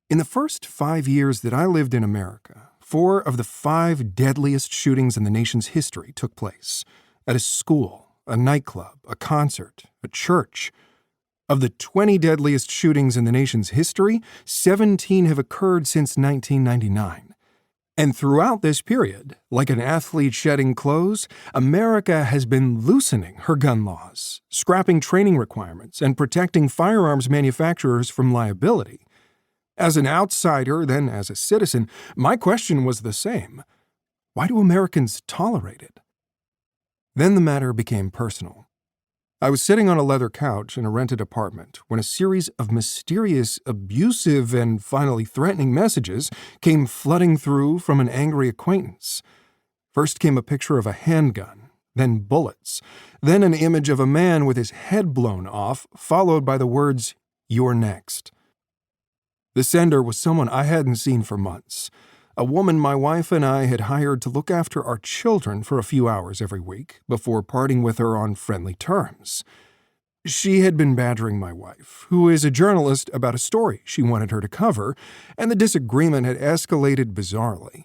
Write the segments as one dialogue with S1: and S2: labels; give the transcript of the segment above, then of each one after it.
S1: In the first 5 years that I lived in America, 4 of the 5 deadliest shootings in the nation's history took place at a school, a nightclub, a concert, a church. Of the 20 deadliest shootings in the nation's history, 17 have occurred since 1999. And throughout this period, like an athlete shedding clothes, America has been loosening her gun laws, scrapping training requirements, and protecting firearms manufacturers from liability. As an outsider, then as a citizen, my question was the same. Why do Americans tolerate it? Then the matter became personal. I was sitting on a leather couch in a rented apartment when a series of mysterious, abusive, and finally threatening messages came flooding through from an angry acquaintance. First came a picture of a handgun, then bullets, then an image of a man with his head blown off, followed by the words, "You're next." The sender was someone I hadn't seen for months, a woman my wife and I had hired to look after our children for a few hours every week before parting with her on friendly terms. She had been badgering my wife, who is a journalist, about a story she wanted her to cover, and the disagreement had escalated bizarrely.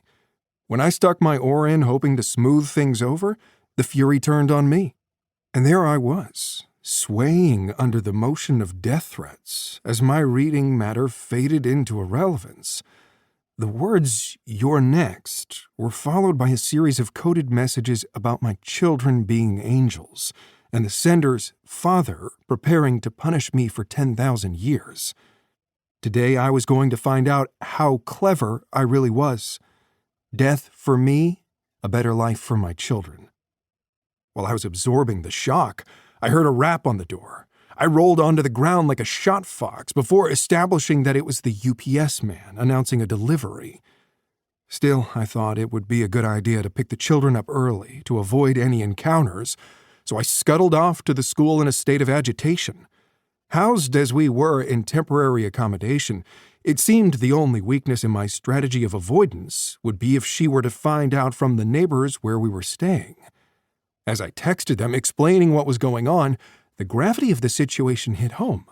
S1: When I stuck my oar in hoping to smooth things over, the fury turned on me. And there I was, swaying under the motion of death threats as my reading matter faded into irrelevance. The words, "You're next," were followed by a series of coded messages about my children being angels, and the sender's father preparing to punish me for 10,000 years. Today I was going to find out how clever I really was. Death for me, a better life for my children. While I was absorbing the shock, I heard a rap on the door. I rolled onto the ground like a shot fox before establishing that it was the UPS man announcing a delivery. Still, I thought it would be a good idea to pick the children up early to avoid any encounters, so I scuttled off to the school in a state of agitation. Housed as we were in temporary accommodation, it seemed the only weakness in my strategy of avoidance would be if she were to find out from the neighbors where we were staying. As I texted them explaining what was going on, the gravity of the situation hit home.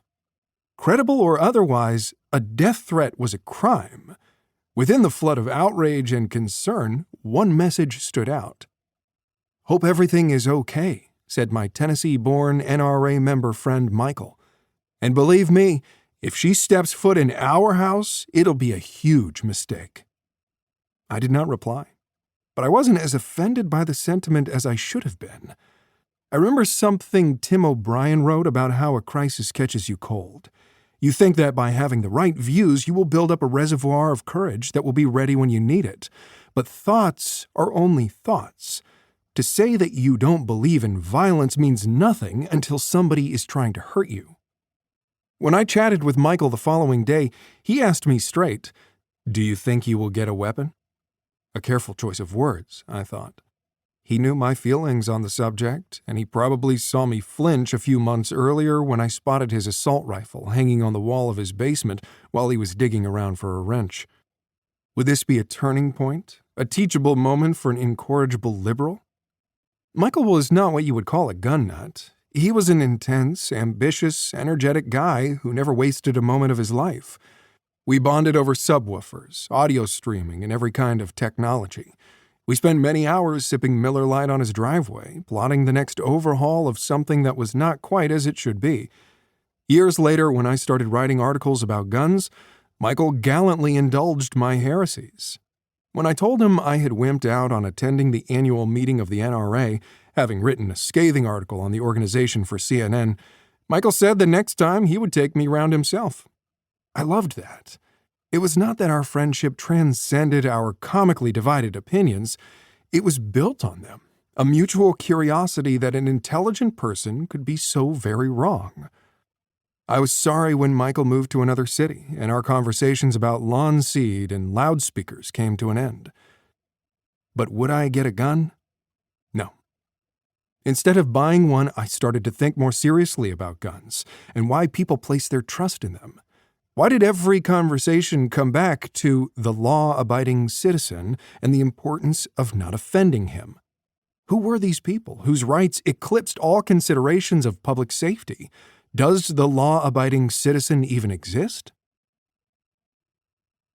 S1: Credible or otherwise, a death threat was a crime. Within the flood of outrage and concern, one message stood out. "Hope everything is okay," said my Tennessee-born NRA member friend Michael. "And believe me, if she steps foot in our house, it'll be a huge mistake." I did not reply, but I wasn't as offended by the sentiment as I should have been. I remember something Tim O'Brien wrote about how a crisis catches you cold. You think that by having the right views, you will build up a reservoir of courage that will be ready when you need it. But thoughts are only thoughts. To say that you don't believe in violence means nothing until somebody is trying to hurt you. When I chatted with Michael the following day, he asked me straight, "Do you think you will get a weapon?" A careful choice of words, I thought. He knew my feelings on the subject, and he probably saw me flinch a few months earlier when I spotted his assault rifle hanging on the wall of his basement while he was digging around for a wrench. Would this be a turning point, a teachable moment for an incorrigible liberal? Michael was not what you would call a gun nut. He was an intense, ambitious, energetic guy who never wasted a moment of his life. We bonded over subwoofers, audio streaming, and every kind of technology. We spent many hours sipping Miller Lite on his driveway, plotting the next overhaul of something that was not quite as it should be. Years later, when I started writing articles about guns, Michael gallantly indulged my heresies. When I told him I had wimped out on attending the annual meeting of the NRA, having written a scathing article on the organization for CNN, Michael said the next time he would take me round himself. I loved that. It was not that our friendship transcended our comically divided opinions. It was built on them, a mutual curiosity that an intelligent person could be so very wrong. I was sorry when Michael moved to another city and our conversations about lawn seed and loudspeakers came to an end. But would I get a gun? No. Instead of buying one, I started to think more seriously about guns and why people place their trust in them. Why did every conversation come back to the law-abiding citizen and the importance of not offending him? Who were these people whose rights eclipsed all considerations of public safety? Does the law-abiding citizen even exist?